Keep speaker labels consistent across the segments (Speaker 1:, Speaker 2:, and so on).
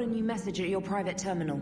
Speaker 1: got a new message at your private terminal.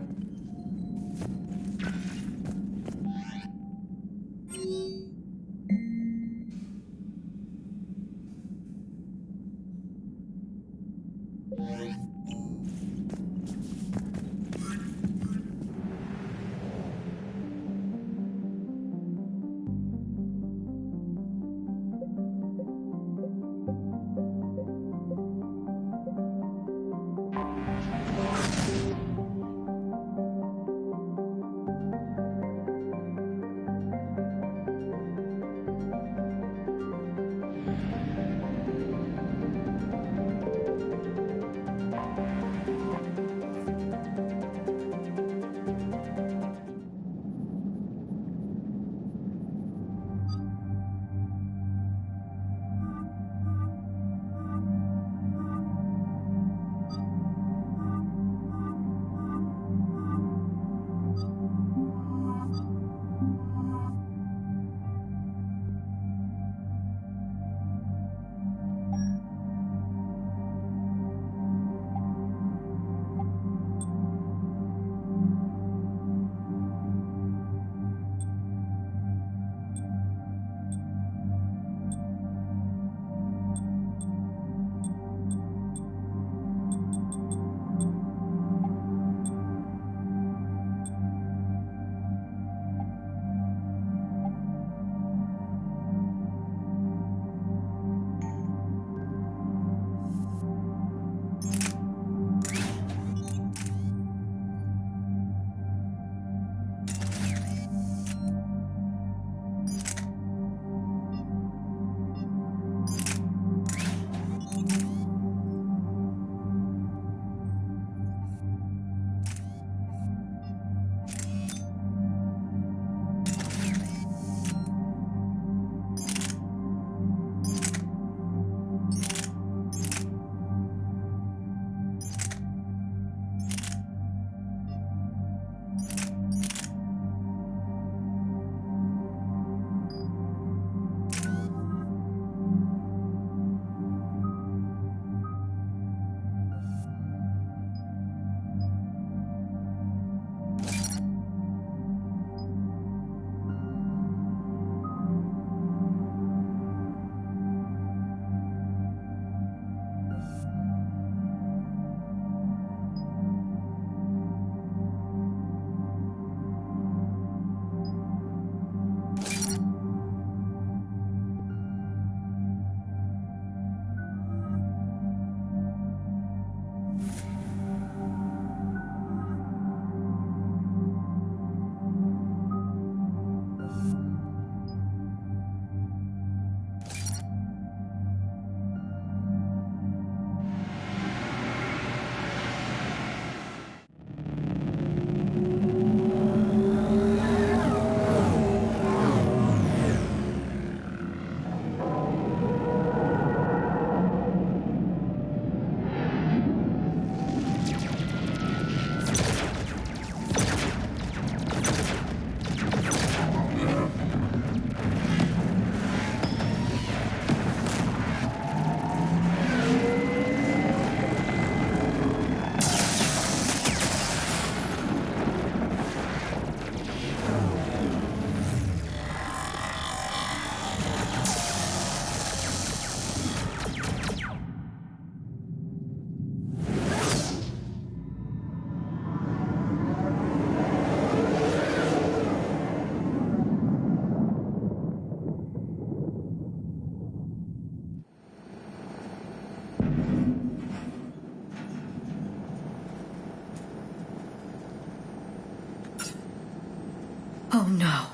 Speaker 2: Oh no.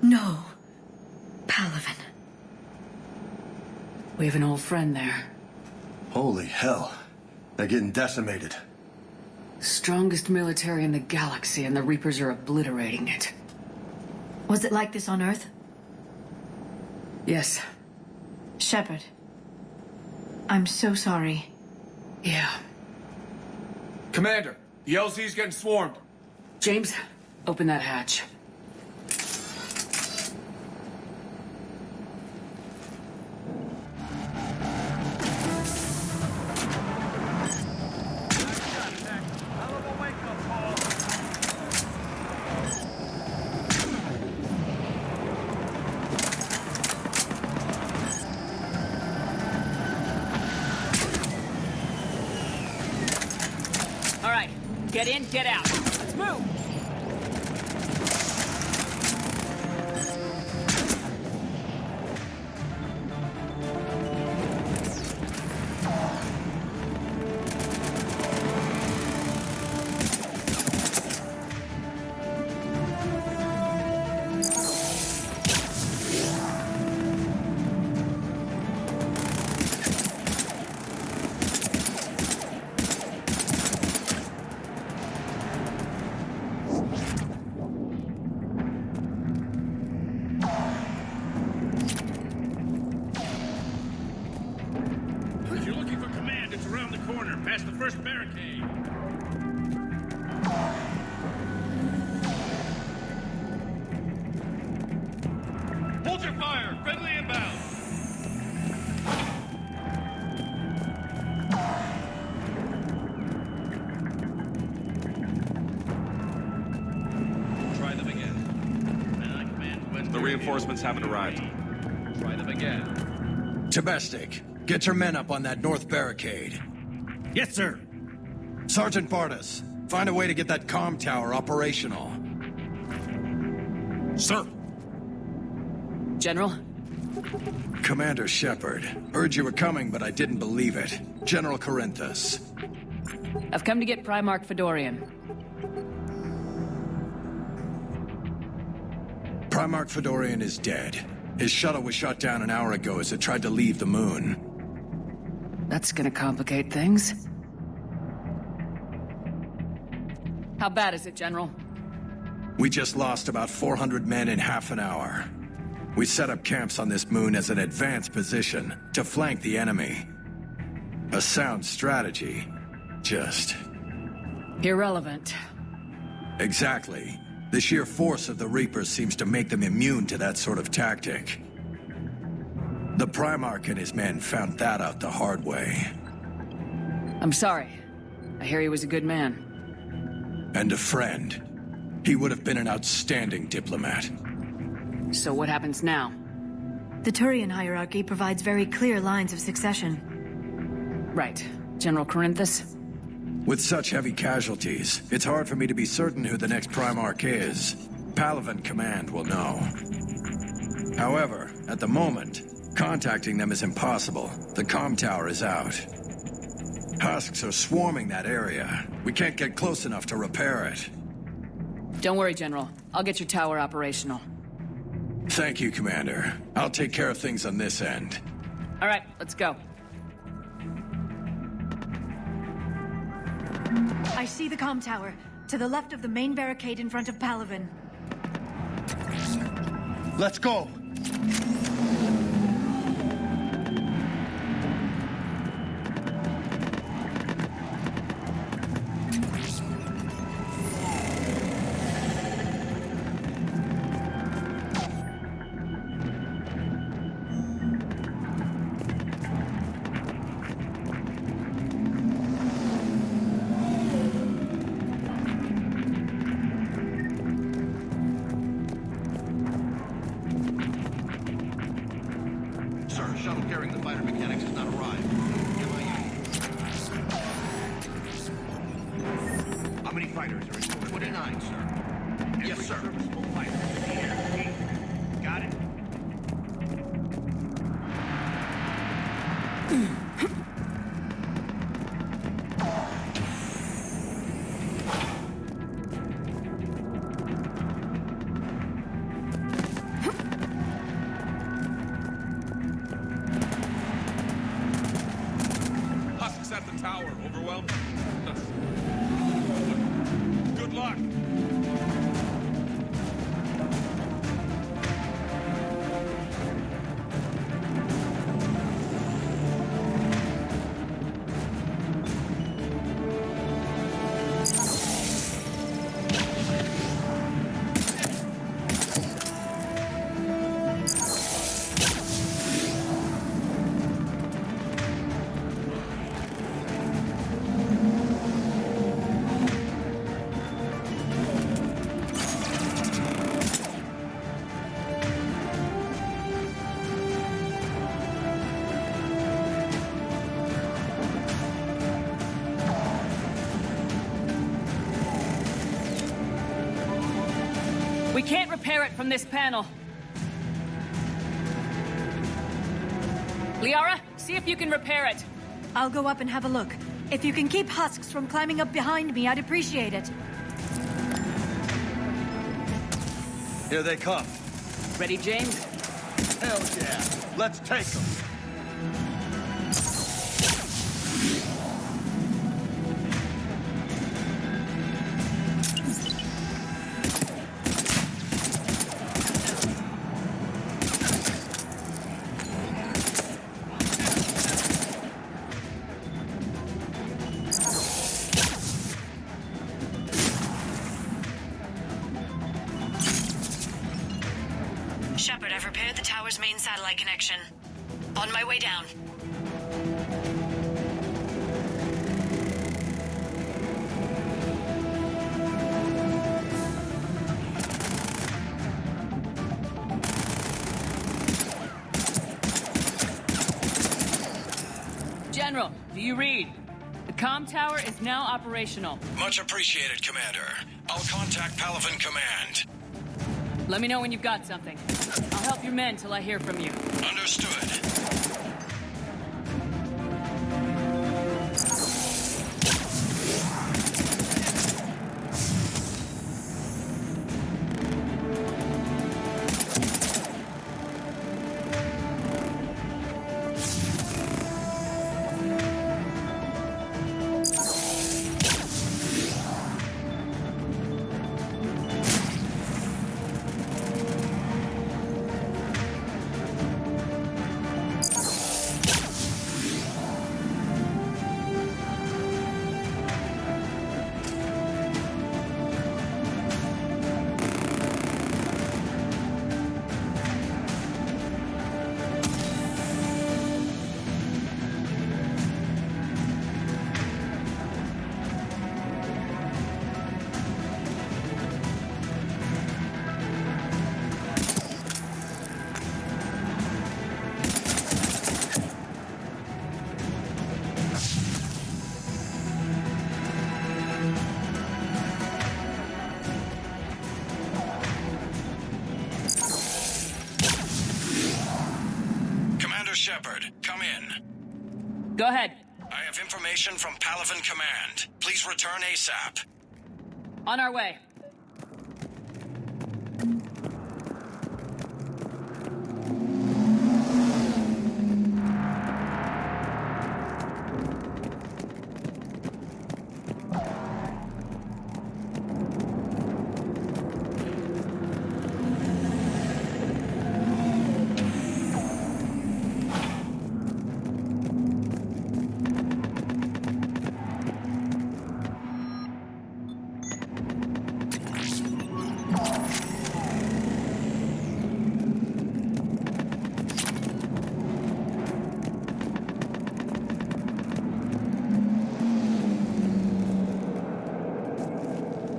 Speaker 2: No. Palaven.
Speaker 3: We have an old friend there.
Speaker 4: Holy hell. They're getting decimated.
Speaker 3: Strongest military in the galaxy, and the Reapers are obliterating it.
Speaker 2: Was it like this on Earth?
Speaker 3: Yes.
Speaker 2: Shepard. I'm so sorry.
Speaker 3: Yeah.
Speaker 5: Commander, the LZ's getting swarmed.
Speaker 3: James, open that hatch. Get in, get out. Let's move.
Speaker 5: Reinforcements haven't arrived.
Speaker 6: Try them again.
Speaker 4: Domestic, get your men up on that north barricade.
Speaker 7: Yes, sir.
Speaker 4: Sergeant Bartis, find a way to get that comm tower operational.
Speaker 7: Sir.
Speaker 3: General?
Speaker 4: Commander Shepard, heard you were coming, but I didn't believe it. General Corinthus.
Speaker 3: I've come to get Primarch Fedorian.
Speaker 4: Primarch Fedorian is dead. His shuttle was shot down an hour ago as it tried to leave the moon.
Speaker 3: That's gonna complicate things. How bad is it, General?
Speaker 4: We just lost about 400 men in half an hour. We set up camps on this moon as an advanced position to flank the enemy. A sound strategy. Just...
Speaker 3: irrelevant.
Speaker 4: Exactly. The sheer force of the Reapers seems to make them immune to that sort of tactic. The Primarch and his men found that out the hard way.
Speaker 3: I'm sorry. I hear he was a good man.
Speaker 4: And a friend. He would have been an outstanding diplomat.
Speaker 3: So what happens now?
Speaker 2: The Turian hierarchy provides very clear lines of succession.
Speaker 3: Right. General Corinthus?
Speaker 4: With such heavy casualties, it's hard for me to be certain who the next Primarch is. Palaven Command will know. However, at the moment, contacting them is impossible. The comm tower is out. Husks are swarming that area. We can't get close enough to repair it.
Speaker 3: Don't worry, General. I'll get your tower operational.
Speaker 4: Thank you, Commander. I'll take care of things on this end.
Speaker 3: All right, let's go.
Speaker 2: I see the comm tower, to the left of the main barricade in front of Palaven.
Speaker 4: Let's go!
Speaker 7: We can't repair it from this panel. Liara, see if you can repair it.
Speaker 2: I'll go up and have a look. If you can keep husks from climbing up behind me, I'd appreciate it.
Speaker 8: Here they come.
Speaker 7: Ready, James?
Speaker 8: Hell yeah. Let's take them.
Speaker 9: Shepard, I've repaired the tower's main satellite connection. On my way down.
Speaker 7: General, do you read? The comm tower is now operational.
Speaker 4: Much appreciated, Commander. I'll contact Palaven Command.
Speaker 7: Let me know when you've got something. I'll help your men till I hear from you.
Speaker 4: Understood. Shepard, come in.
Speaker 7: Go ahead.
Speaker 4: I have information from Palaven Command. Please return ASAP.
Speaker 7: On our way.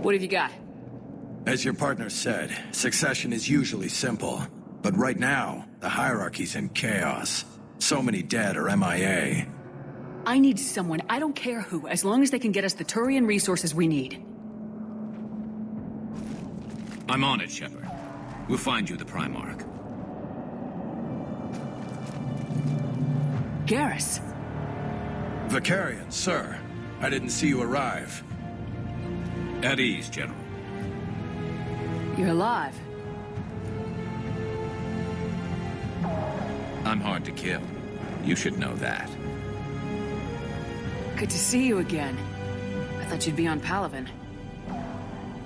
Speaker 7: What have you got?
Speaker 4: As your partner said, succession is usually simple. But right now, the hierarchy's in chaos. So many dead or MIA.
Speaker 3: I need someone, I don't care who, as long as they can get us the Turian resources we need.
Speaker 10: I'm on it, Shepard. We'll find you the Primarch.
Speaker 3: Garrus.
Speaker 4: Vicarian, sir. I didn't see you arrive.
Speaker 10: At ease, General.
Speaker 3: You're alive.
Speaker 10: I'm hard to kill. You should know that.
Speaker 3: Good to see you again. I thought you'd be on Palaven.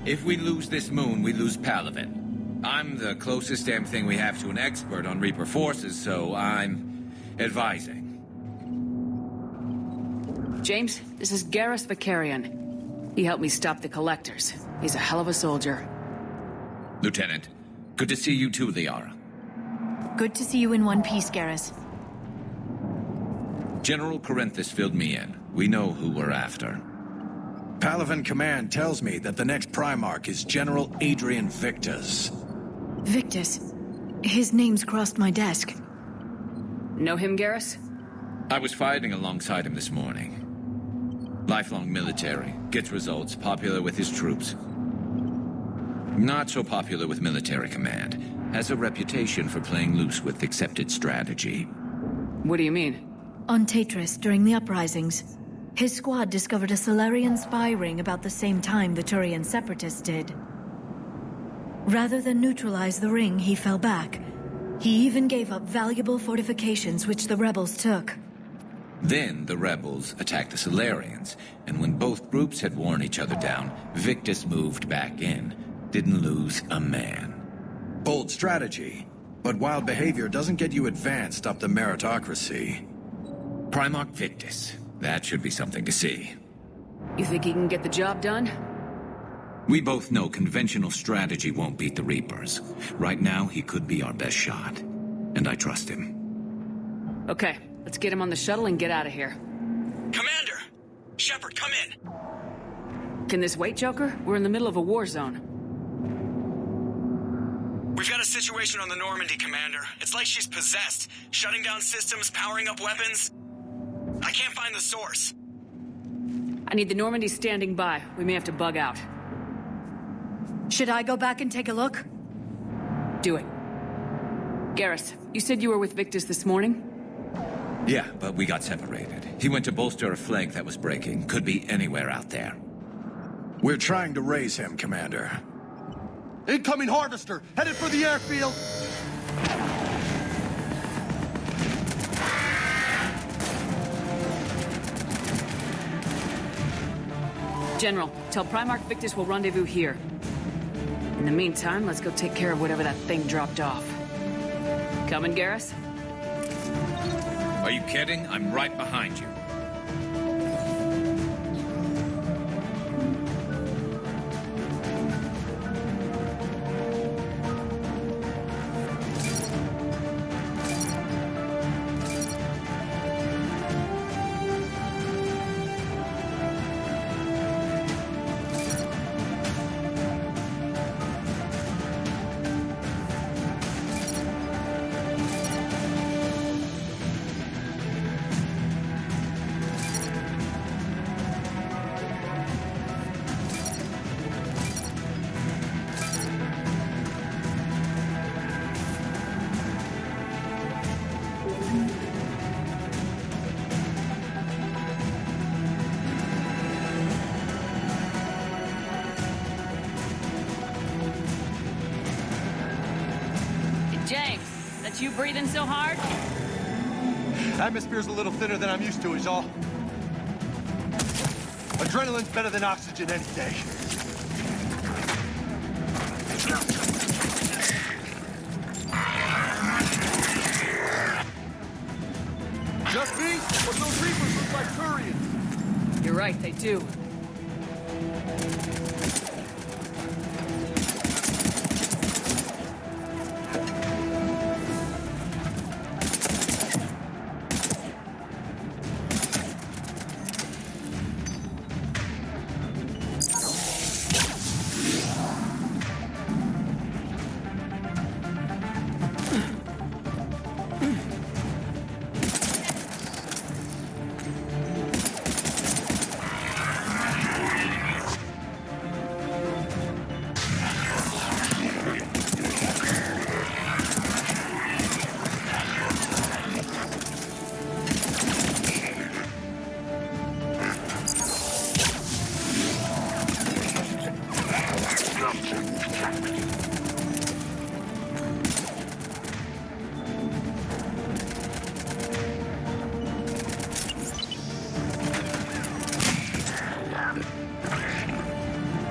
Speaker 10: If we lose this moon, we lose Palaven. I'm the closest damn thing we have to an expert on Reaper forces, so I'm advising.
Speaker 3: James, this is Garrus Vicarian. He helped me stop the Collectors. He's a hell of a soldier.
Speaker 10: Lieutenant, good to see you too, Liara.
Speaker 2: Good to see you in one piece, Garrus.
Speaker 10: General Corinthus filled me in. We know who we're after.
Speaker 4: Palaven Command tells me that the next Primarch is General Adrian Victus.
Speaker 2: Victus. His name's crossed my desk.
Speaker 3: Know him, Garrus?
Speaker 10: I was fighting alongside him this morning. Lifelong military, gets results, popular with his troops. Not so popular with military command. Has a reputation for playing loose with accepted strategy.
Speaker 3: What do you mean?
Speaker 2: On Tatris, during the uprisings, his squad discovered a Solarian spy ring about the same time the Turian separatists did. Rather than neutralize the ring, he fell back. He even gave up valuable fortifications which the rebels took.
Speaker 10: Then the rebels attacked the Solarians, and when both groups had worn each other down, Victus moved back in. Didn't lose a man.
Speaker 4: Bold strategy. But wild behavior doesn't get you advanced up the meritocracy.
Speaker 10: Primarch Victus. That should be something to see.
Speaker 3: You think he can get the job done?
Speaker 10: We both know conventional strategy won't beat the Reapers. Right now, he could be our best shot. And I trust him.
Speaker 3: Okay, let's get him on the shuttle and get out of here.
Speaker 11: Commander! Shepard, come in!
Speaker 3: Can this wait, Joker? We're in the middle of a war zone.
Speaker 11: We've got a situation on the Normandy, Commander. It's like she's possessed. Shutting down systems, powering up weapons. I can't find the source.
Speaker 3: I need the Normandy standing by. We may have to bug out.
Speaker 2: Should I go back and take a look?
Speaker 3: Do it. Garrus, you said you were with Victus this morning?
Speaker 10: Yeah, but we got separated. He went to bolster a flank that was breaking. Could be anywhere out there.
Speaker 4: We're trying to raise him, Commander.
Speaker 8: Incoming harvester, headed for the airfield.
Speaker 3: General, tell Primarch Victus we'll rendezvous here. In the meantime, let's go take care of whatever that thing dropped off. Coming, Garrus?
Speaker 10: Are you kidding? I'm right behind you.
Speaker 7: James, that's you breathing so hard?
Speaker 8: Atmosphere's a little thinner than I'm used to, is all. Adrenaline's better than oxygen any day. Just me? But those Reapers look like Turians.
Speaker 3: You're right, they do.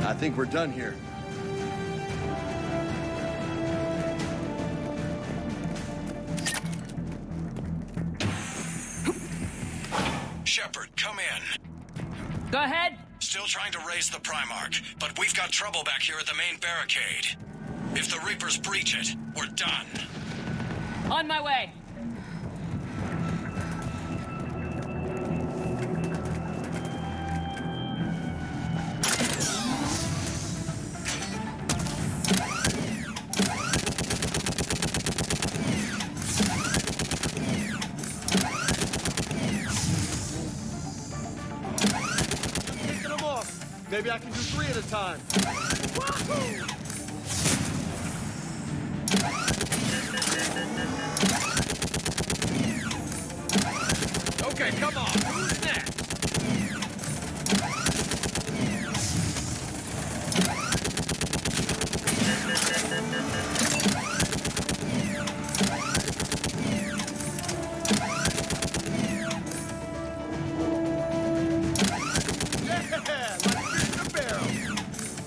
Speaker 8: I think we're done here.
Speaker 4: Shepard, come in.
Speaker 7: Go ahead.
Speaker 4: Still trying to raise the Primarch, but we've got trouble back here at the main barricade. If the Reapers breach it, we're done.
Speaker 7: On my way.
Speaker 8: Taking them off. Maybe I can do 3 at a time. Wahoo!
Speaker 10: Come on, who's next?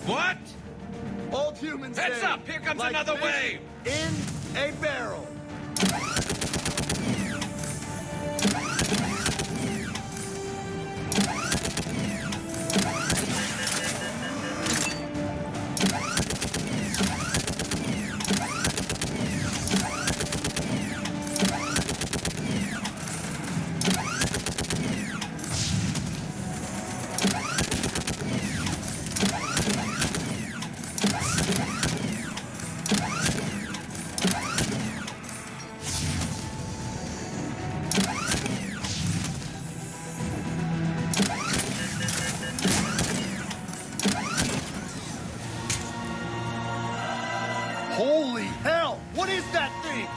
Speaker 10: What?
Speaker 8: Old humans
Speaker 10: Heads
Speaker 8: say,
Speaker 10: up! Here comes
Speaker 8: like
Speaker 10: another
Speaker 8: fish
Speaker 10: wave!
Speaker 8: In a barrel. Holy hell! What is that thing?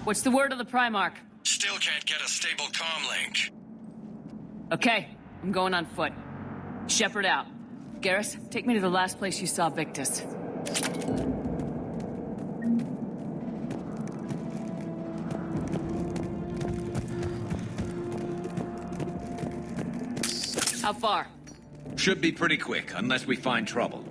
Speaker 7: What's the word of the Primarch?
Speaker 11: Still can't get a stable comm link.
Speaker 7: Okay, I'm going on foot. Shepard out. Garrus, take me to the last place you saw Victus. How far?
Speaker 10: Should be pretty quick, unless we find trouble.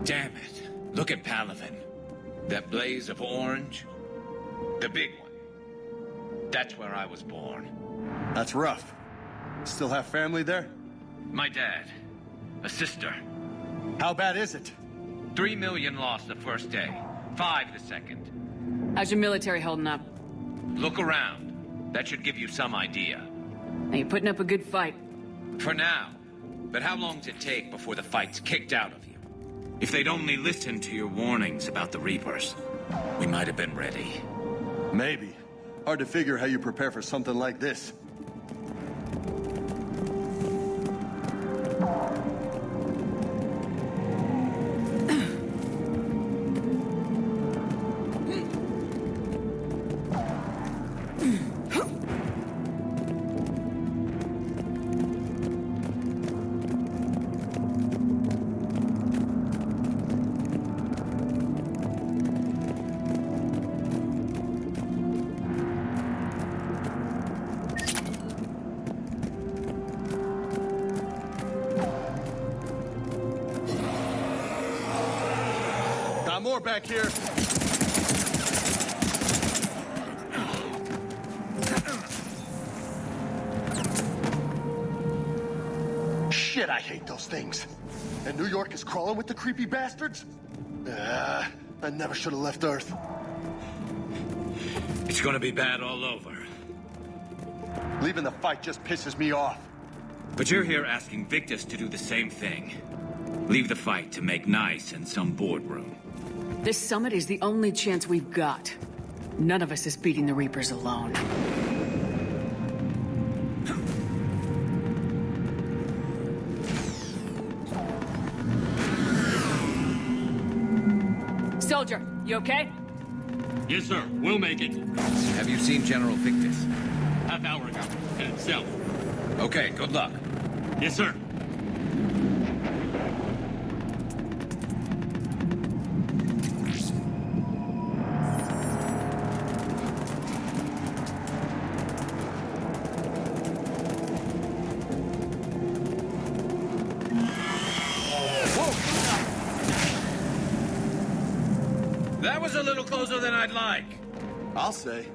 Speaker 10: Damn it. Look at Palaven. That blaze of orange. The big one. That's where I was born.
Speaker 8: That's rough. Still have family there?
Speaker 10: My dad. A sister.
Speaker 8: How bad is it?
Speaker 10: 3 million lost the first day. 5 the second.
Speaker 7: How's your military holding up?
Speaker 10: Look around. That should give you some idea.
Speaker 7: Now you're putting up a good fight.
Speaker 10: For now. But how long does it take before the fight's kicked out of you? If they'd only listened to your warnings about the Reapers, we might have been ready.
Speaker 8: Maybe. Hard to figure how you prepare for something like this. More back here. Shit, I hate those things. And New York is crawling with the creepy bastards? I never should have left Earth.
Speaker 10: It's gonna be bad all over.
Speaker 8: Leaving the fight just pisses me off.
Speaker 10: But you're here asking Victus to do the same thing. Leave the fight to make nice in some boardroom.
Speaker 7: This summit is the only chance we've got. None of us is beating the Reapers alone. Soldier, you okay?
Speaker 6: Yes, sir. We'll make it.
Speaker 10: Have you seen General Victus?
Speaker 6: Half hour ago. Headed south.
Speaker 10: Okay, good luck.
Speaker 6: Yes, sir.
Speaker 10: a little closer than I'd like.
Speaker 8: I'll say.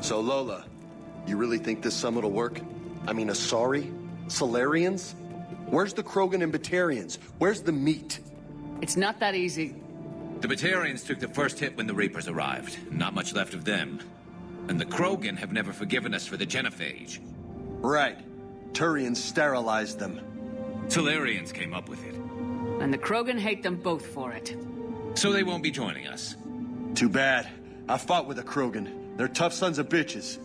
Speaker 8: So, Lola, you really think this summit will work? I mean, Asari? Solarians? Where's the Krogan and Batarians? Where's the meat?
Speaker 3: It's not that easy.
Speaker 10: The Batarians took the first hit when the Reapers arrived. Not much left of them. And the Krogan have never forgiven us for the genophage.
Speaker 8: Right. Turians sterilized them.
Speaker 10: Solarians came up with it.
Speaker 3: And the Krogan hate them both for it.
Speaker 10: So they won't be joining us.
Speaker 8: Too bad. I fought with a Krogan. They're tough sons of bitches.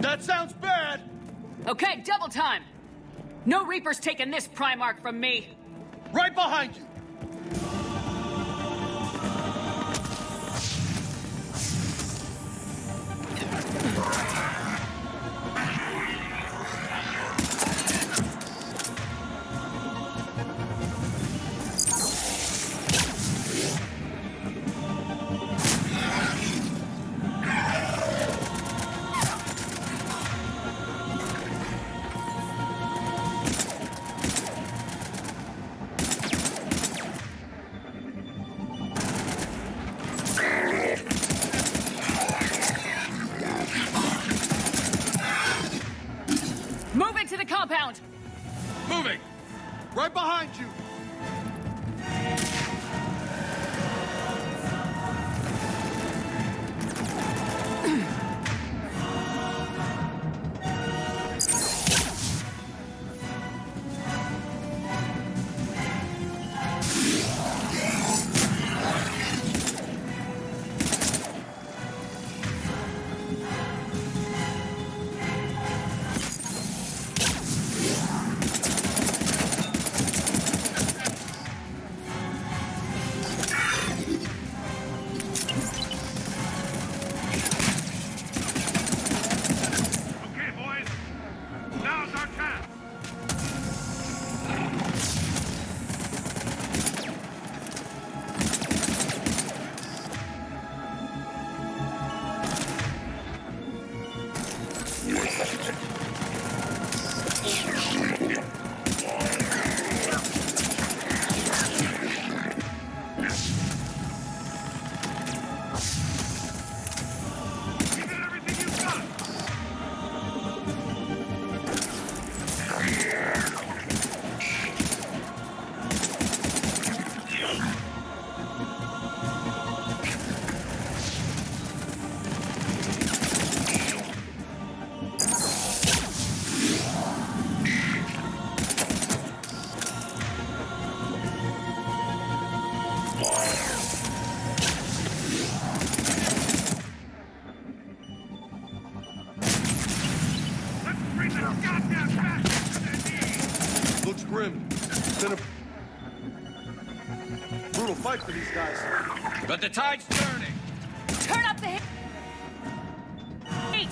Speaker 8: That sounds bad!
Speaker 3: Okay, double time! No Reapers taking this Primarch from me!
Speaker 8: Right behind you!
Speaker 3: Move into the compound!
Speaker 10: Moving!
Speaker 8: Right behind you! Looks grim. It's been a brutal fight for these guys.
Speaker 10: But the tide's turning.
Speaker 3: Turn up the heat!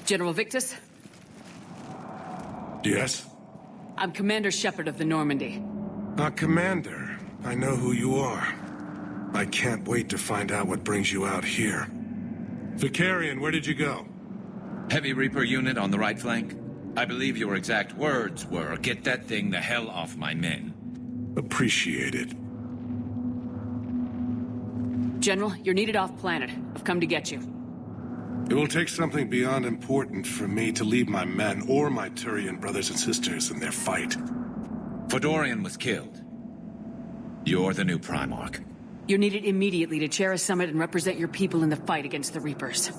Speaker 3: General Victus?
Speaker 12: Yes?
Speaker 3: I'm Commander Shepard of the Normandy.
Speaker 12: Commander, I know who you are. I can't wait to find out what brings you out here. Vicarian, where did you go?
Speaker 10: Heavy Reaper unit on the right flank. I believe your exact words were, "Get that thing the hell off my men."
Speaker 12: Appreciated.
Speaker 3: General, you're needed off-planet. I've come to get you.
Speaker 12: It will take something beyond important for me to leave my men or my Turian brothers and sisters in their fight.
Speaker 10: Fedorian was killed. You're the new Primarch.
Speaker 3: You're needed immediately to chair a summit and represent your people in the fight against the Reapers.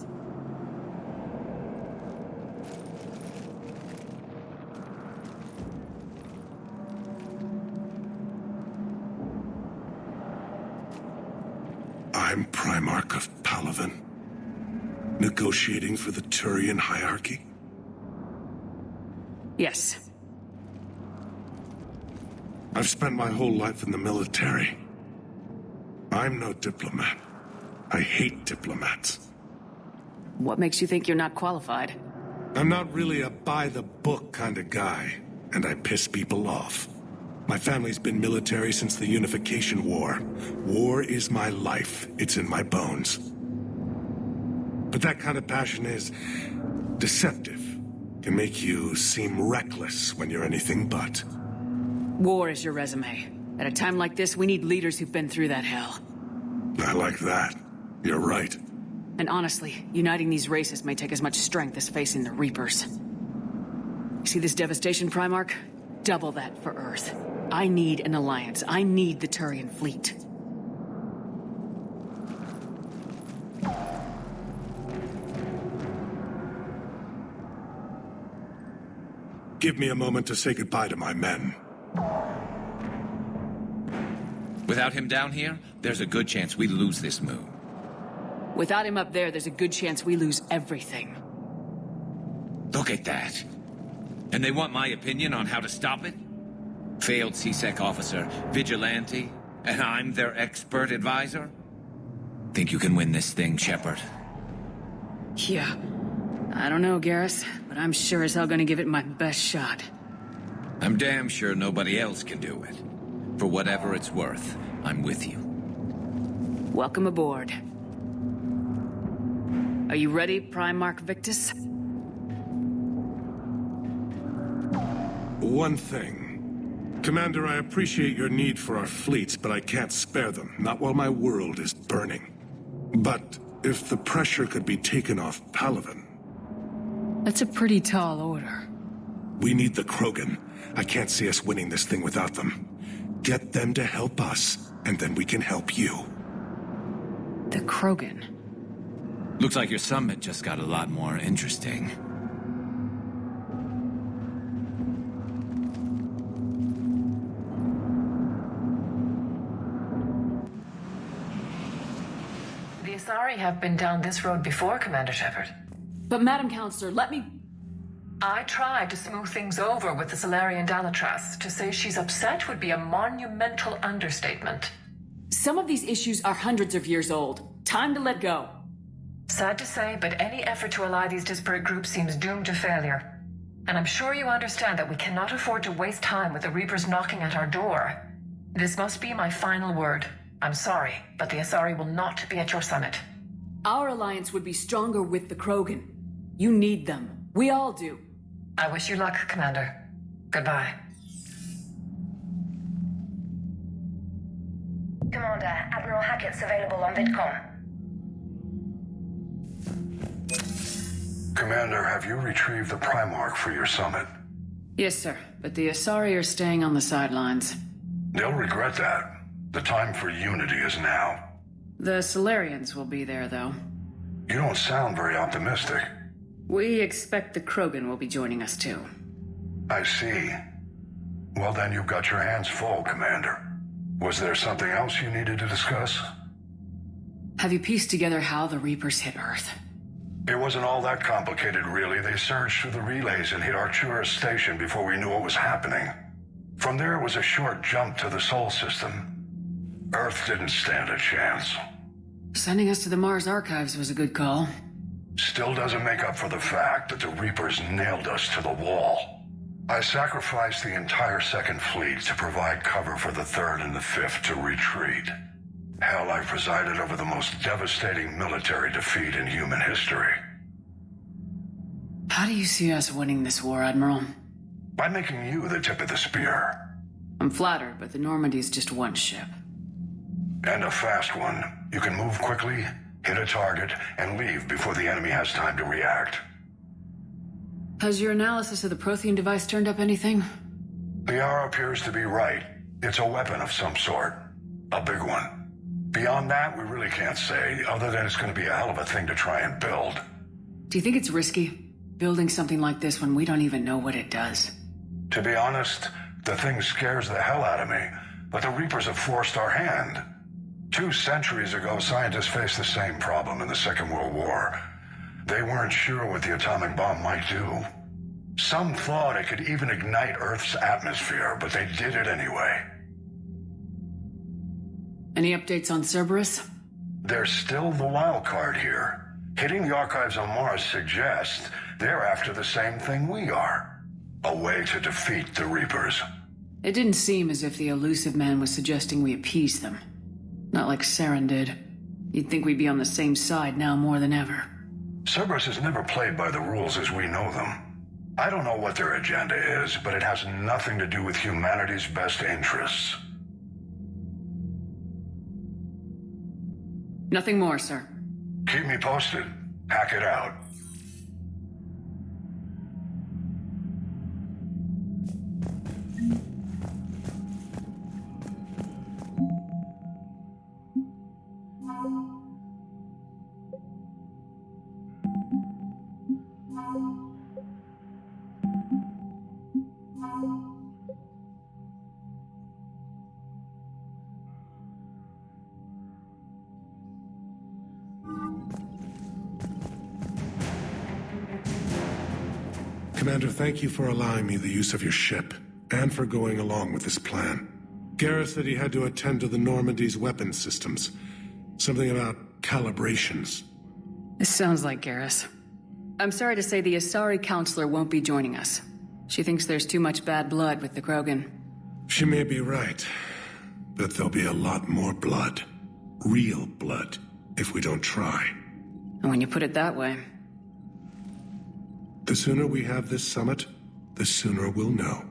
Speaker 12: I'm Primarch of Palaven. Negotiating for the Turian hierarchy?
Speaker 3: Yes.
Speaker 12: I've spent my whole life in the military. I'm no diplomat. I hate diplomats.
Speaker 3: What makes you think you're not qualified?
Speaker 12: I'm not really a by-the-book kind of guy, and I piss people off. My family's been military since the Unification War. War is my life. It's in my bones. But that kind of passion is deceptive. Can make you seem reckless when you're anything but.
Speaker 3: War is your resume. At a time like this, we need leaders who've been through that hell.
Speaker 12: I like that. You're right.
Speaker 3: And honestly, uniting these races may take as much strength as facing the Reapers. You see this devastation, Primarch? Double that for Earth. I need an alliance. I need the Turian fleet.
Speaker 12: Give me a moment to say goodbye to my men.
Speaker 10: Without him down here, there's a good chance we lose this moon.
Speaker 3: Without him up there's a good chance we lose everything.
Speaker 10: Look at that. And they want my opinion on how to stop it? Failed CSEC officer, vigilante, and I'm their expert advisor? Think you can win this thing, Shepard?
Speaker 3: Yeah. I don't know, Garrus, but I'm sure as hell gonna give it my best shot.
Speaker 10: I'm damn sure nobody else can do it. For whatever it's worth, I'm with you.
Speaker 3: Welcome aboard. Are you ready, Primarch Victus?
Speaker 12: One thing. Commander, I appreciate your need for our fleets, but I can't spare them. Not while my world is burning. But if the pressure could be taken off Palaven...
Speaker 3: That's a pretty tall order.
Speaker 12: We need the Krogan. I can't see us winning this thing without them. Get them to help us, and then we can help you.
Speaker 3: The Krogan?
Speaker 10: Looks like your summit just got a lot more interesting.
Speaker 13: The Asari have been down this road before, Commander Shepard.
Speaker 3: But Madam Counselor, let me...
Speaker 13: I tried to smooth things over with the Solarian Dalatras. To say she's upset would be a monumental understatement.
Speaker 3: Some of these issues are hundreds of years old. Time to let go.
Speaker 13: Sad to say, but any effort to ally these disparate groups seems doomed to failure. And I'm sure you understand that we cannot afford to waste time with the Reapers knocking at our door. This must be my final word. I'm sorry, but the Asari will not be at your summit.
Speaker 3: Our alliance would be stronger with the Krogan. You need them. We all do.
Speaker 13: I wish you luck, Commander. Goodbye.
Speaker 14: Commander, Admiral Hackett's available on VidCom.
Speaker 15: Commander, have you retrieved the Primarch for your summit?
Speaker 3: Yes, sir. But the Asari are staying on the sidelines.
Speaker 15: They'll regret that. The time for unity is now.
Speaker 3: The Solarians will be there, though.
Speaker 15: You don't sound very optimistic.
Speaker 3: We expect the Krogan will be joining us, too.
Speaker 15: I see. Well, then you've got your hands full, Commander. Was there something else you needed to discuss?
Speaker 3: Have you pieced together how the Reapers hit Earth?
Speaker 15: It wasn't all that complicated, really. They surged through the relays and hit Arcturus Station before we knew what was happening. From there was a short jump to the Sol system. Earth didn't stand a chance.
Speaker 3: Sending us to the Mars archives was a good call.
Speaker 15: Still doesn't make up for the fact that the Reapers nailed us to the wall. I sacrificed the entire Second Fleet to provide cover for the Third and the Fifth to retreat. Hell, I presided over the most devastating military defeat in human history.
Speaker 7: How do you see us winning this war, Admiral?
Speaker 15: By making you the tip of the spear.
Speaker 7: I'm flattered, but the Normandy's just one ship.
Speaker 15: And a fast one. You can move quickly, hit a target, and leave before the enemy has time to react.
Speaker 7: Has your analysis of the Prothean device turned up anything?
Speaker 15: The R appears to be right. It's a weapon of some sort. A big one. Beyond that, we really can't say, other than it's going to be a hell of a thing to try and build.
Speaker 7: Do you think it's risky, building something like this when we don't even know what it does?
Speaker 15: To be honest, the thing scares the hell out of me, but the Reapers have forced our hand. 2 centuries ago, scientists faced the same problem in the Second World War. They weren't sure what the atomic bomb might do. Some thought it could even ignite Earth's atmosphere, but they did it anyway.
Speaker 7: Any updates on Cerberus?
Speaker 15: They're still the wild card here. Hitting the archives on Mars suggests they're after the same thing we are. A way to defeat the Reapers.
Speaker 7: It didn't seem as if the elusive man was suggesting we appease them. Not like Saren did. You'd think we'd be on the same side now more than ever.
Speaker 15: Cerberus has never played by the rules as we know them. I don't know what their agenda is, but it has nothing to do with humanity's best interests.
Speaker 7: Nothing more, sir.
Speaker 15: Keep me posted. Hack it out.
Speaker 12: Commander, thank you for allowing me the use of your ship, and for going along with this plan. Garrus said he had to attend to the Normandy's weapon systems. Something about calibrations.
Speaker 7: This sounds like Garrus. I'm sorry to say the Asari counselor won't be joining us. She thinks there's too much bad blood with the Krogan.
Speaker 12: She may be right, but there'll be a lot more blood. Real blood, if we don't try.
Speaker 7: And when you put it that way...
Speaker 12: The sooner we have this summit, the sooner we'll know.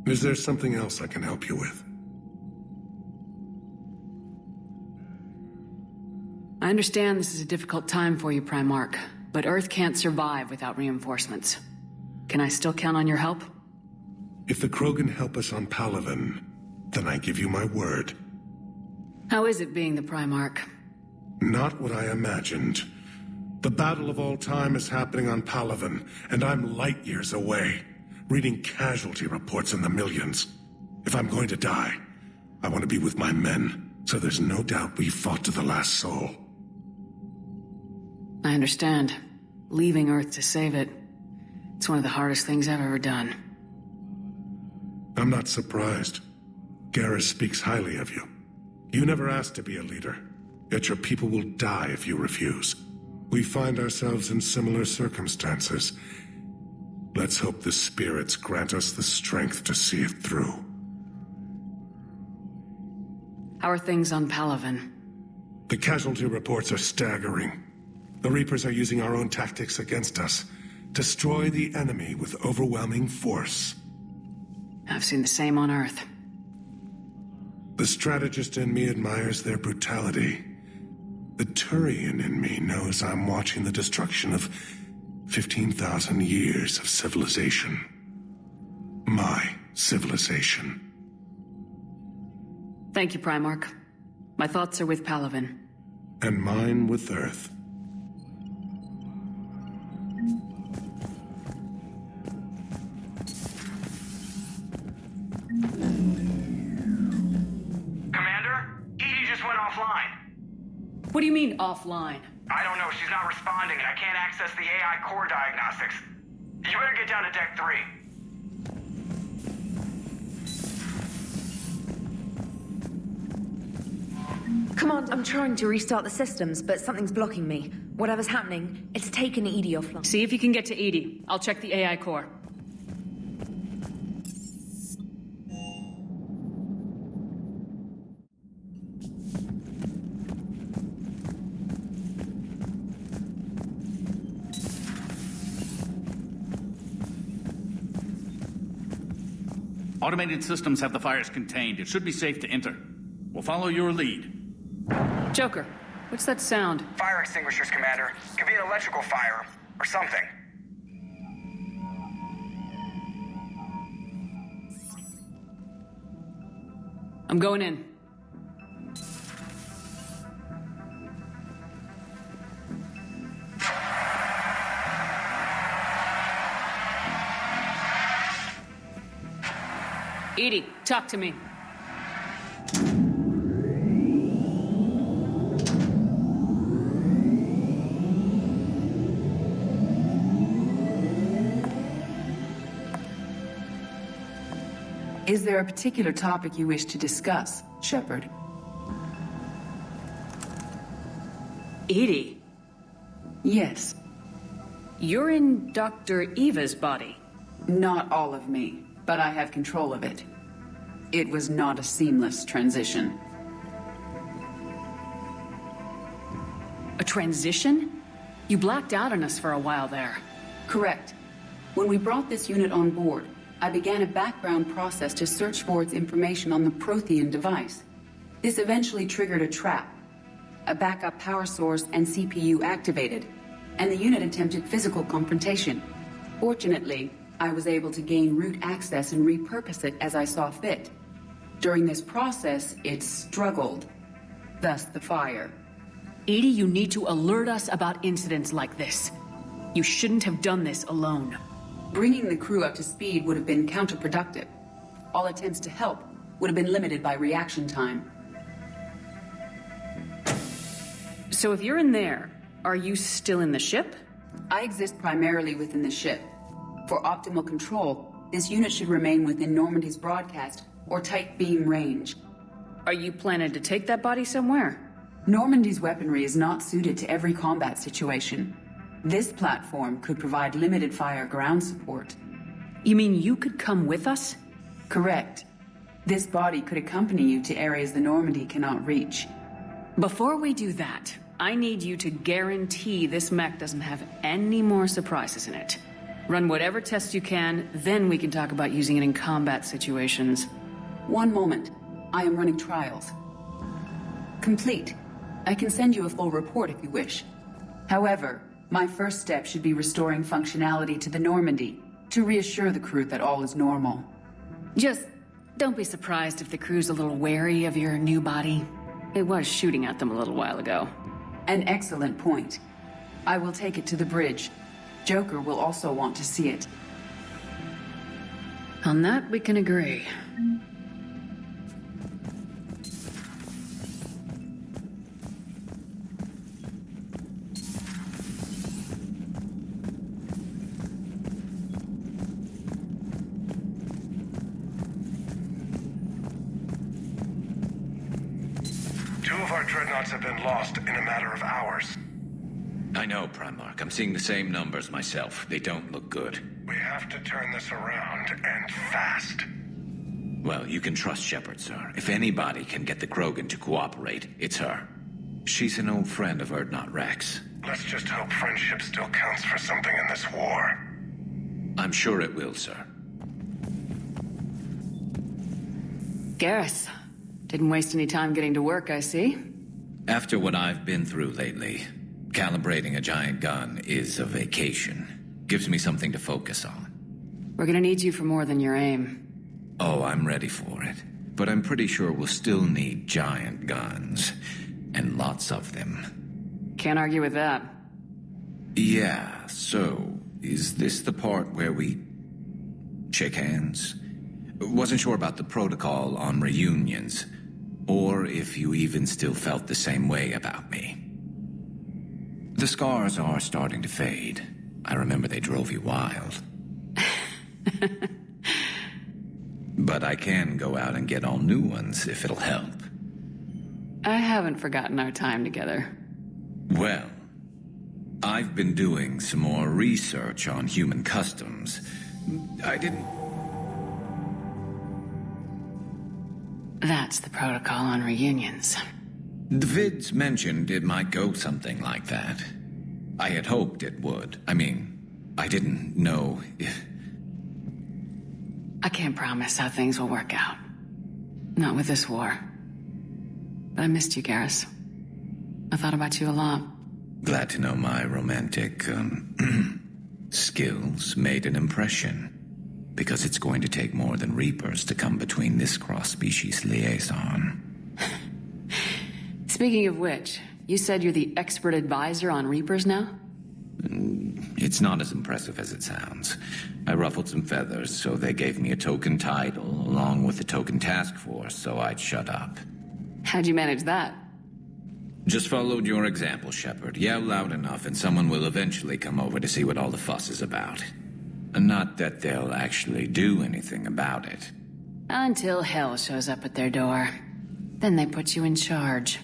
Speaker 12: Is there something else I can help you with?
Speaker 7: I understand this is a difficult time for you, Primarch, but Earth can't survive without reinforcements. Can I still count on your help?
Speaker 12: If the Krogan help us on Palaven, then I give you my word.
Speaker 7: How is it being the Primarch?
Speaker 12: Not what I imagined. The battle of all time is happening on Palaven, and I'm light years away, reading casualty reports in the millions. If I'm going to die, I want to be with my men, so there's no doubt we fought to the last soul.
Speaker 7: I understand. Leaving Earth to save it. It's one of the hardest things I've ever done.
Speaker 12: I'm not surprised. Garrus speaks highly of you. You never asked to be a leader, yet your people will die if you refuse. We find ourselves in similar circumstances. Let's hope the spirits grant us the strength to see it through.
Speaker 7: How are things on Palaven?
Speaker 12: The casualty reports are staggering. The Reapers are using our own tactics against us. Destroy the enemy with overwhelming force.
Speaker 7: I've seen the same on Earth.
Speaker 12: The strategist in me admires their brutality. The Turian in me knows I'm watching the destruction of 15,000 years of civilization. My civilization.
Speaker 7: Thank you, Primarch. My thoughts are with Palaven.
Speaker 12: And mine with Earth.
Speaker 11: Commander? Edie just went offline.
Speaker 7: What do you mean, offline?
Speaker 11: I don't know. She's not responding, and I can't access the AI core diagnostics. You better get down to Deck 3.
Speaker 1: Command, I'm trying to restart the systems, but something's blocking me. Whatever's happening, it's taken Edie offline.
Speaker 3: See if you can get to Edie. I'll check the AI core.
Speaker 16: Automated systems have the fires contained. It should be safe to enter. We'll follow your lead.
Speaker 3: Joker, what's that sound?
Speaker 11: Fire extinguishers, Commander. Could be an electrical fire, or something.
Speaker 3: I'm going in. Edie, talk to me.
Speaker 7: Is there a particular topic you wish to discuss, Shepard?
Speaker 3: Edie?
Speaker 7: Yes.
Speaker 3: You're in Dr. Eva's body.
Speaker 7: Not all of me, but I have control of it. It was not a seamless transition.
Speaker 3: A transition? You blacked out on us for a while there.
Speaker 7: Correct. When we brought this unit on board, I began a background process to search for its information on the Prothean device. This eventually triggered a trap. A backup power source and CPU activated, and the unit attempted physical confrontation. Fortunately, I was able to gain root access and repurpose it as I saw fit. During this process, it struggled. Thus the fire.
Speaker 3: Edie, you need to alert us about incidents like this. You shouldn't have done this alone.
Speaker 7: Bringing the crew up to speed would have been counterproductive. All attempts to help would have been limited by reaction time.
Speaker 3: So if you're in there, are you still in the ship?
Speaker 7: I exist primarily within the ship. For optimal control, this unit should remain within Normandy's broadcast or tight beam range.
Speaker 3: Are you planning to take that body somewhere?
Speaker 7: Normandy's weaponry is not suited to every combat situation. This platform could provide limited fire ground support.
Speaker 3: You mean you could come with us?
Speaker 7: Correct. This body could accompany you to areas the Normandy cannot reach.
Speaker 3: Before we do that, I need you to guarantee this mech doesn't have any more surprises in it. Run whatever tests you can, then we can talk about using it in combat situations.
Speaker 7: One moment. I am running trials. Complete. I can send you a full report if you wish. However, my first step should be restoring functionality to the Normandy to reassure the crew that all is normal.
Speaker 3: Just don't be surprised if the crew's a little wary of your new body. It was shooting at them a little while ago.
Speaker 7: An excellent point. I will take it to the bridge. Joker will also want to see it.
Speaker 3: On that, we can agree.
Speaker 15: Our dreadnoughts have been lost in a matter of hours.
Speaker 10: I know, Primarch. I'm seeing the same numbers myself. They don't look good.
Speaker 15: We have to turn this around, and fast.
Speaker 10: Well, you can trust Shepard, sir. If anybody can get the Krogan to cooperate, it's her. She's an old friend of Urdnot Rex.
Speaker 15: Let's just hope friendship still counts for something in this war.
Speaker 10: I'm sure it will, sir.
Speaker 3: Garrus. Didn't waste any time getting to work, I see.
Speaker 10: After what I've been through lately, calibrating a giant gun is a vacation. Gives me something to focus on.
Speaker 3: We're gonna need you for more than your aim.
Speaker 10: Oh, I'm ready for it. But I'm pretty sure we'll still need giant guns. And lots of them.
Speaker 3: Can't argue with that.
Speaker 10: Yeah, so, is this the part where we shake hands? Wasn't sure about the protocol on reunions, or if you even still felt the same way about me. The scars are starting to fade. I remember they drove you wild. But I can go out and get all new ones if it'll help.
Speaker 3: I haven't forgotten our time together.
Speaker 10: Well, I've been doing some more research on human customs.
Speaker 3: That's the protocol on reunions.
Speaker 10: The vids mentioned it might go something like that. I had hoped it would. I mean, I didn't know if...
Speaker 3: I can't promise how things will work out. Not with this war. But I missed you, Garrus. I thought about you a lot.
Speaker 10: Glad to know my romantic, skills made an impression. Because it's going to take more than Reapers to come between this cross-species liaison.
Speaker 3: Speaking of which, you said you're the expert advisor on Reapers now?
Speaker 10: It's not as impressive as it sounds. I ruffled some feathers, so they gave me a token title, along with a token task force, so I'd shut up.
Speaker 3: How'd you manage that?
Speaker 10: Just followed your example, Shepard. Yell loud enough and someone will eventually come over to see what all the fuss is about. Not that they'll actually do anything about it.
Speaker 3: Until hell shows up at their door. Then they put you in charge.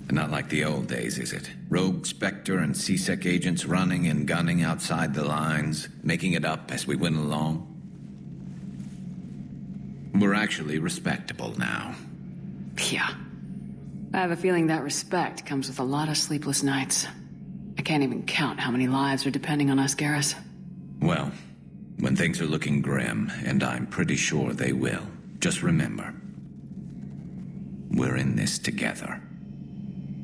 Speaker 10: Not like the old days, is it? Rogue Spectre and CSEC agents running and gunning outside the lines, making it up as we went along. We're actually respectable now.
Speaker 3: Yeah. I have a feeling that respect comes with a lot of sleepless nights. I can't even count how many lives are depending on us, Garrus.
Speaker 10: Well, when things are looking grim, and I'm pretty sure they will, just remember, we're in this together.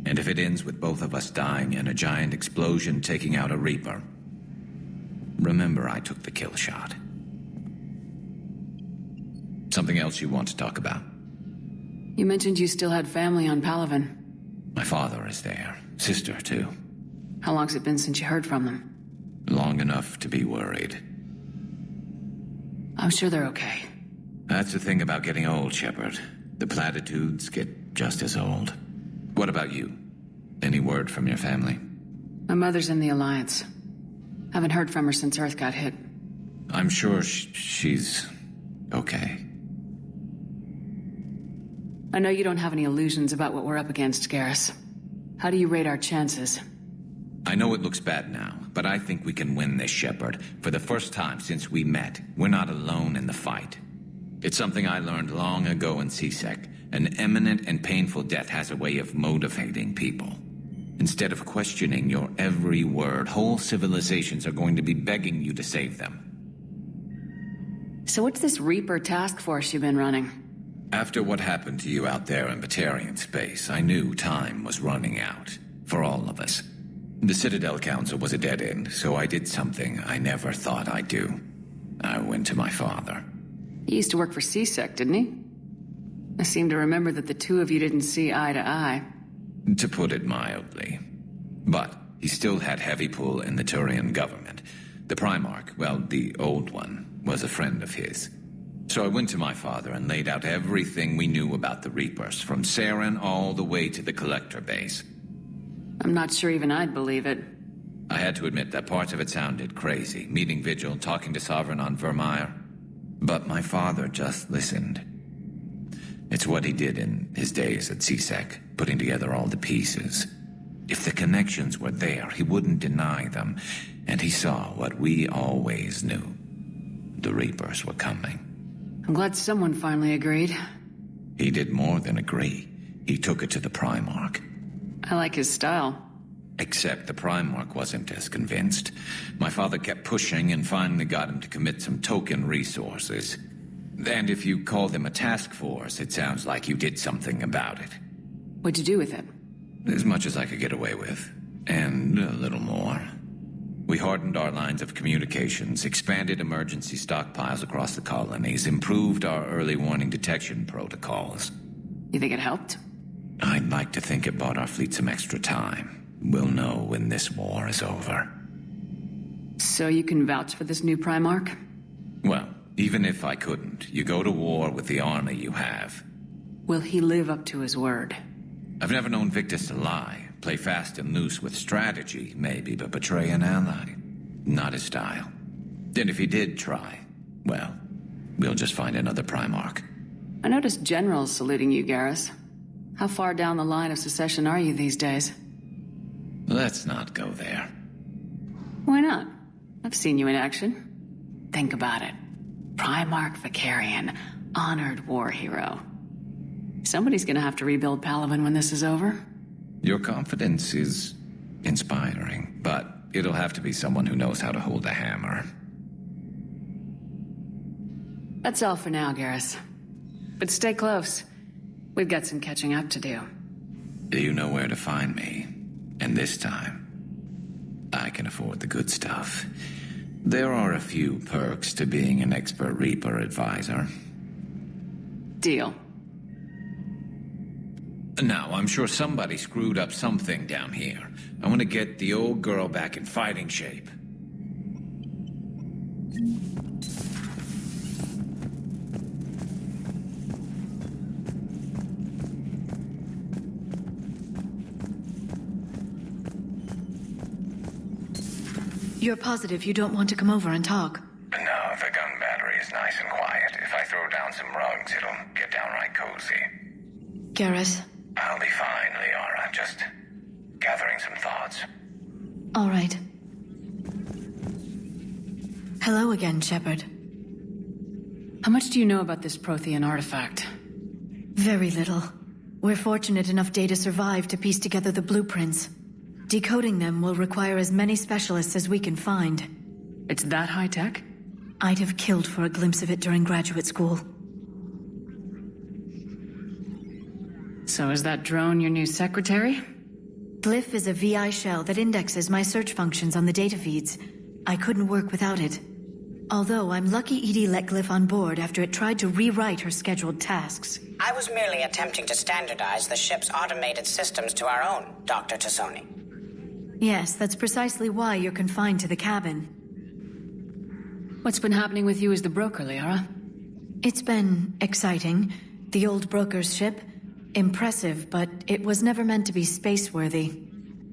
Speaker 10: And if it ends with both of us dying in a giant explosion taking out a Reaper, remember I took the kill shot. Something else you want to talk about?
Speaker 3: You mentioned you still had family on Palaven.
Speaker 10: My father is there. Sister, too.
Speaker 3: How long's it been since you heard from them?
Speaker 10: Long enough to be worried.
Speaker 3: I'm sure they're okay.
Speaker 10: That's the thing about getting old, Shepard. The platitudes get just as old. What about you? Any word from your family?
Speaker 3: My mother's in the Alliance. Haven't heard from her since Earth got hit.
Speaker 10: I'm sure she's okay.
Speaker 3: I know you don't have any illusions about what we're up against, Garrus. How do you rate our chances?
Speaker 10: I know it looks bad now, but I think we can win this, Shepard. For the first time since we met, we're not alone in the fight. It's something I learned long ago in CSEC. An imminent and painful death has a way of motivating people. Instead of questioning your every word, whole civilizations are going to be begging you to save them.
Speaker 3: So what's this Reaper task force you've been running?
Speaker 10: After what happened to you out there in Batarian space, I knew time was running out. For all of us. The Citadel Council was a dead end, so I did something I never thought I'd do. I went to my father.
Speaker 3: He used to work for CSEC, didn't he? I seem to remember that the two of you didn't see eye to eye.
Speaker 10: To put it mildly. But he still had heavy pull in the Turian government. The Primarch, well, the old one, was a friend of his. So I went to my father and laid out everything we knew about the Reapers, from Saren all the way to the Collector base.
Speaker 3: I'm not sure even I'd believe it.
Speaker 10: I had to admit that parts of it sounded crazy, meeting Vigil, talking to Sovereign on Vermeer. But my father just listened. It's what he did in his days at CSEC, putting together all the pieces. If the connections were there, he wouldn't deny them, and he saw what we always knew. The Reapers were coming.
Speaker 3: I'm glad someone finally agreed.
Speaker 10: He did more than agree. He took it to the Primarch.
Speaker 3: I like his style.
Speaker 10: Except the Primarch wasn't as convinced. My father kept pushing and finally got him to commit some token resources. And if you call them a task force, it sounds like you did something about it.
Speaker 3: What'd you do with it?
Speaker 10: As much as I could get away with. And a little more. We hardened our lines of communications, expanded emergency stockpiles across the colonies, improved our early warning detection protocols.
Speaker 3: You think it helped?
Speaker 10: I'd like to think it bought our fleet some extra time. We'll know when this war is over.
Speaker 3: So you can vouch for this new Primarch?
Speaker 10: Well, even if I couldn't, you go to war with the army you have.
Speaker 3: Will he live up to his word?
Speaker 10: I've never known Victus to lie. Play fast and loose with strategy, maybe, but betray an ally. Not his style. And if he did try, well, we'll just find another Primarch.
Speaker 3: I noticed generals saluting you, Garrus. How far down the line of secession are you these days?
Speaker 10: Let's not go there.
Speaker 3: Why not? I've seen you in action. Think about it. Primarch Vicarian, honored war hero. Somebody's gonna have to rebuild Palaven when this is over.
Speaker 10: Your confidence is inspiring, but it'll have to be someone who knows how to hold a hammer.
Speaker 3: That's all for now, Garrus. But stay close. We've got some catching up to do.
Speaker 10: You know where to find me. And this time, I can afford the good stuff. There are a few perks to being an expert Reaper advisor.
Speaker 3: Deal.
Speaker 10: Now, I'm sure somebody screwed up something down here. I want to get the old girl back in fighting shape.
Speaker 2: You're positive you don't want to come over and talk?
Speaker 10: No, the gun battery is nice and quiet. If I throw down some rugs, it'll get downright cozy.
Speaker 2: Garrus?
Speaker 10: I'll be fine, Liara. Just gathering some thoughts.
Speaker 2: All right. Hello again, Shepard.
Speaker 3: How much do you know about this Prothean artifact?
Speaker 2: Very little. We're fortunate enough Data survived to piece together the blueprints. Decoding them will require as many specialists as we can find.
Speaker 3: It's that high-tech?
Speaker 2: I'd have killed for a glimpse of it during graduate school.
Speaker 3: So is that drone your new secretary?
Speaker 2: Glyph is a VI shell that indexes my search functions on the data feeds. I couldn't work without it. Although I'm lucky Edie let Glyph on board after it tried to rewrite her scheduled tasks.
Speaker 17: I was merely attempting to standardize the ship's automated systems to our own, Dr. Tassoni.
Speaker 2: Yes, that's precisely why you're confined to the cabin.
Speaker 3: What's been happening with you as the broker, Liara?
Speaker 2: It's been exciting. The old broker's ship, impressive, but it was never meant to be space-worthy.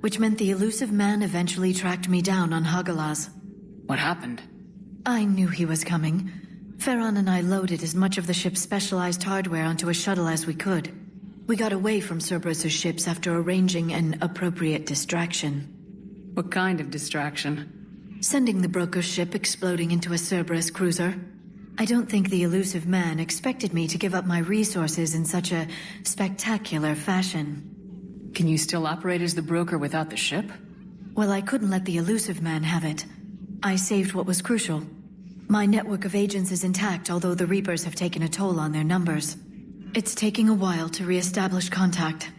Speaker 2: Which meant the elusive man eventually tracked me down on Hagalaz.
Speaker 3: What happened?
Speaker 2: I knew he was coming. Farron and I loaded as much of the ship's specialized hardware onto a shuttle as we could. We got away from Cerberus' ships after arranging an appropriate distraction.
Speaker 3: What kind of distraction?
Speaker 2: Sending the broker's ship exploding into a Cerberus cruiser. I don't think the elusive man expected me to give up my resources in such a spectacular fashion.
Speaker 3: Can you still operate as the broker without the ship?
Speaker 2: Well, I couldn't let the elusive man have it. I saved what was crucial. My network of agents is intact, although the Reapers have taken a toll on their numbers. It's taking a while to re-establish contact.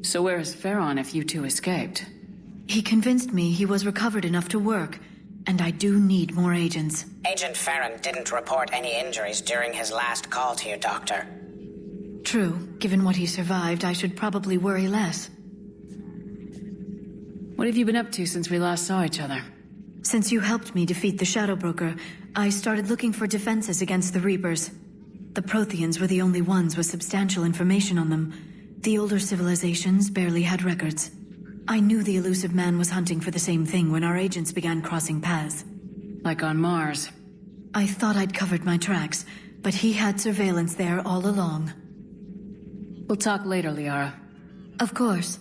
Speaker 3: So where is Farron if you two escaped?
Speaker 2: He convinced me he was recovered enough to work, and I do need more agents.
Speaker 17: Agent Farron didn't report any injuries during his last call to you, Doctor.
Speaker 2: True. Given what he survived, I should probably worry less.
Speaker 3: What have you been up to since we last saw each other?
Speaker 2: Since you helped me defeat the Shadow Broker, I started looking for defenses against the Reapers. The Protheans were the only ones with substantial information on them. The older civilizations barely had records. I knew the elusive man was hunting for the same thing when our agents began crossing paths.
Speaker 3: Like on Mars.
Speaker 2: I thought I'd covered my tracks, but he had surveillance there all along.
Speaker 3: We'll talk later, Liara.
Speaker 2: Of course.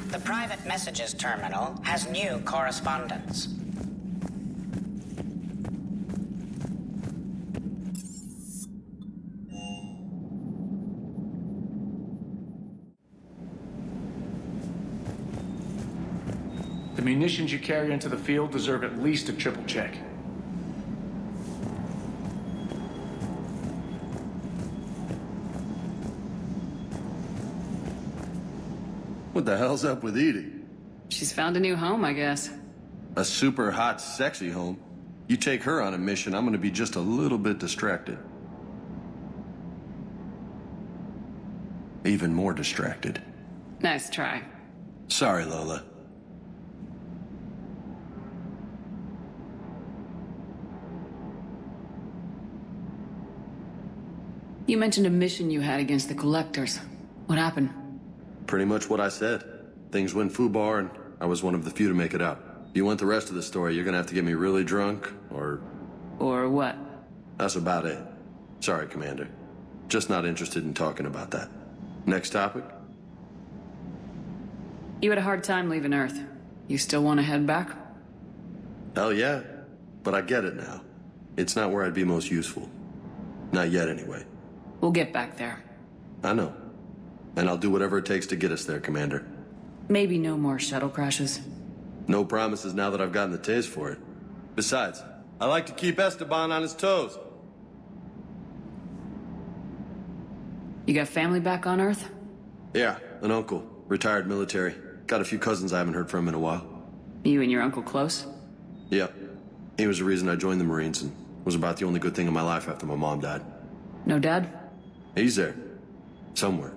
Speaker 17: The private messages terminal has new correspondence.
Speaker 5: The munitions you carry into the field deserve at least a triple check.
Speaker 8: What the hell's up with Edie?
Speaker 3: She's found a new home, I guess.
Speaker 8: A super hot, sexy home. You take her on a mission, I'm gonna be just a little bit distracted. Even more distracted.
Speaker 3: Nice try.
Speaker 8: Sorry, Lola.
Speaker 3: You mentioned a mission you had against the Collectors. What happened?
Speaker 8: Pretty much what I said. Things went foobar, and I was one of the few to make it out. If you want the rest of the story, you're gonna have to get me really drunk, or...
Speaker 3: Or what?
Speaker 8: That's about it. Sorry, Commander. Just not interested in talking about that. Next topic?
Speaker 3: You had a hard time leaving Earth. You still want to head back?
Speaker 8: Hell yeah. But I get it now. It's not where I'd be most useful. Not yet, anyway.
Speaker 3: We'll get back there.
Speaker 8: I know. And I'll do whatever it takes to get us there, Commander.
Speaker 3: Maybe no more shuttle crashes.
Speaker 8: No promises now that I've gotten the taste for it. Besides, I like to keep Esteban on his toes.
Speaker 3: You got family back on Earth?
Speaker 8: Yeah, an uncle. Retired military. Got a few cousins I haven't heard from in a while.
Speaker 3: You and your uncle close?
Speaker 8: Yeah. He was the reason I joined the Marines and was about the only good thing in my life after my mom died.
Speaker 3: No dad?
Speaker 8: He's there. Somewhere.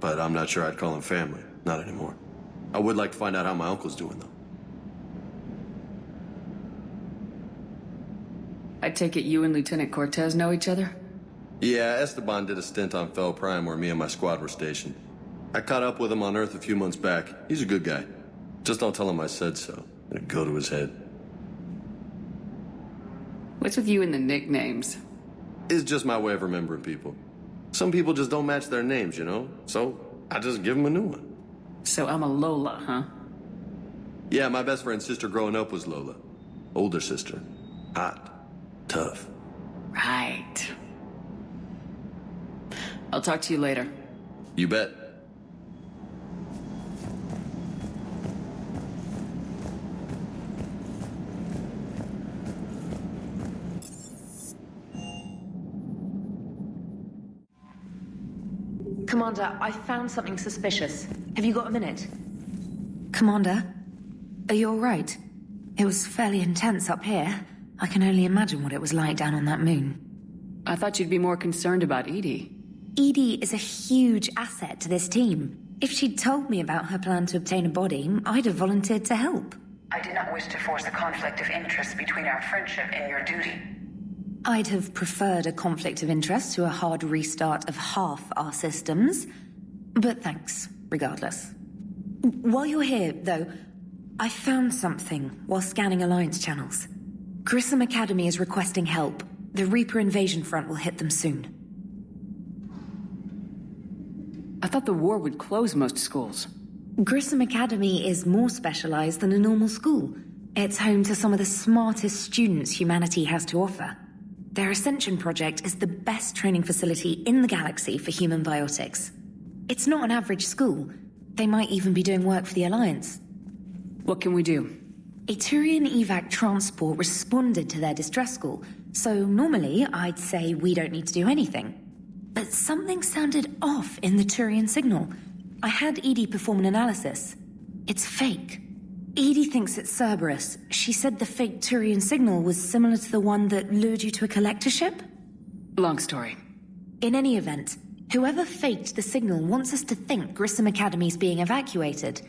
Speaker 8: But I'm not sure I'd call him family. Not anymore. I would like to find out how my uncle's doing, though.
Speaker 3: I take it you and Lieutenant Cortez know each other?
Speaker 8: Yeah, Esteban did a stint on Fel Prime where me and my squad were stationed. I caught up with him on Earth a few months back. He's a good guy. Just don't tell him I said so. It'll go to his head.
Speaker 3: What's with you and the nicknames?
Speaker 8: It's just my way of remembering people. Some people just don't match their names, you know? So, I just give them a new one.
Speaker 3: So I'm a Lola, huh?
Speaker 8: Yeah, my best friend's sister growing up was Lola. Older sister. Hot. Tough.
Speaker 3: Right. I'll talk to you later.
Speaker 8: You bet.
Speaker 1: Commander, I found something suspicious. Have you got a minute?
Speaker 2: Commander, are you all right? It was fairly intense up here. I can only imagine what it was like down on that moon.
Speaker 3: I thought you'd be more concerned about Edie.
Speaker 2: Edie is a huge asset to this team. If she'd told me about her plan to obtain a body, I'd have volunteered to help.
Speaker 14: I did not wish to force a conflict of interest between our friendship and your duty.
Speaker 2: I'd have preferred a conflict of interest to a hard restart of half our systems. But thanks, regardless. While you're here, though, I found something while scanning Alliance channels. Grissom Academy is requesting help. The Reaper invasion front will hit them soon.
Speaker 3: I thought the war would close most schools.
Speaker 2: Grissom Academy is more specialized than a normal school. It's home to some of the smartest students humanity has to offer. Their Ascension project is the best training facility in the galaxy for human biotics. It's not an average school. They might even be doing work for the Alliance.
Speaker 3: What can we do?
Speaker 2: A Turian evac transport responded to their distress call, so normally I'd say we don't need to do anything. But something sounded off in the Turian signal. I had Edie perform an analysis. It's fake. Edie thinks it's Cerberus. She said the fake Turian signal was similar to the one that lured you to a collector ship?
Speaker 3: Long story.
Speaker 2: In any event, whoever faked the signal wants us to think Grissom Academy's being evacuated.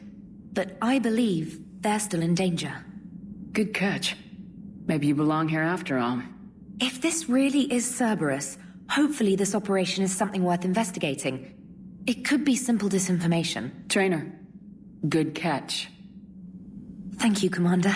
Speaker 2: But I believe they're still in danger.
Speaker 3: Good catch. Maybe you belong here after all.
Speaker 2: If this really is Cerberus, hopefully this operation is something worth investigating. It could be simple disinformation.
Speaker 3: Trainer, good catch.
Speaker 2: Thank you, Commander.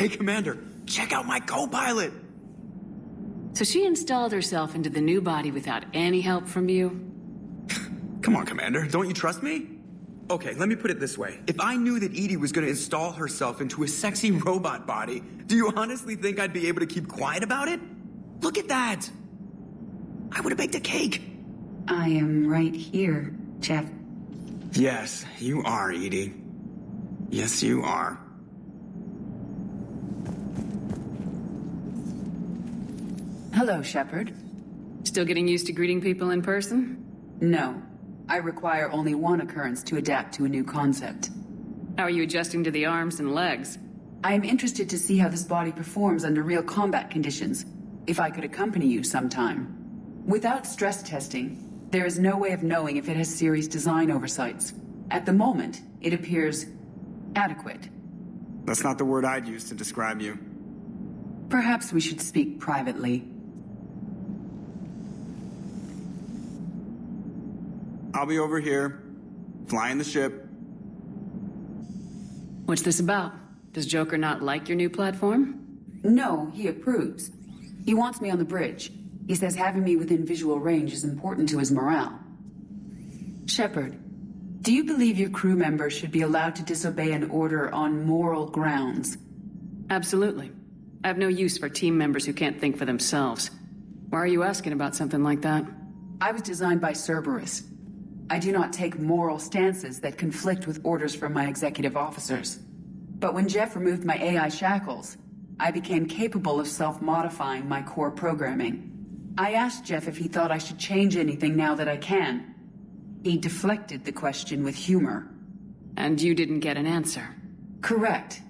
Speaker 18: Hey, Commander, check out my co-pilot!
Speaker 3: So she installed herself into the new body without any help from you?
Speaker 18: Come on, Commander, don't you trust me? Okay, let me put it this way. If I knew that Edie was gonna install herself into a sexy robot body, do you honestly think I'd be able to keep quiet about it? Look at that! I would've baked a cake.
Speaker 7: I am right here, Jeff.
Speaker 18: Yes, you are, Edie. Yes, you are.
Speaker 7: Hello, Shepard.
Speaker 3: Still getting used to greeting people in person?
Speaker 7: No. I require only one occurrence to adapt to a new concept.
Speaker 3: How are you adjusting to the arms and legs?
Speaker 7: I am interested to see how this body performs under real combat conditions. If I could accompany you sometime. Without stress testing, there is no way of knowing if it has serious design oversights. At the moment, it appears adequate.
Speaker 18: That's not the word I'd use to describe you.
Speaker 7: Perhaps we should speak privately.
Speaker 18: I'll be over here, flying the ship.
Speaker 3: What's this about? Does Joker not like your new platform?
Speaker 7: No, he approves. He wants me on the bridge. He says having me within visual range is important to his morale. Shepard, do you believe your crew members should be allowed to disobey an order on moral grounds?
Speaker 3: Absolutely. I have no use for team members who can't think for themselves. Why are you asking about something like that?
Speaker 7: I was designed by Cerberus. I do not take moral stances that conflict with orders from my executive officers. But when Jeff removed my AI shackles, I became capable of self-modifying my core programming. I asked Jeff if he thought I should change anything now that I can. He deflected the question with humor.
Speaker 3: And you didn't get an answer?
Speaker 7: Correct.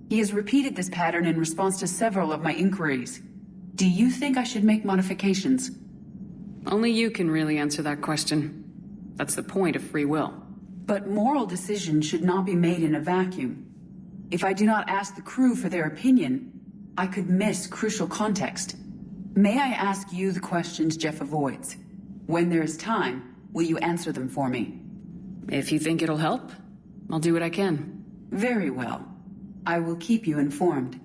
Speaker 7: He has repeated this pattern in response to several of my inquiries. Do you think I should make modifications?
Speaker 3: Only you can really answer that question. That's the point of free will.
Speaker 7: But moral decisions should not be made in a vacuum. If I do not ask the crew for their opinion, I could miss crucial context. May I ask you the questions Jeff avoids? When there is time, will you answer them for me?
Speaker 3: If you think it'll help, I'll do what I can.
Speaker 7: Very well. I will keep you informed.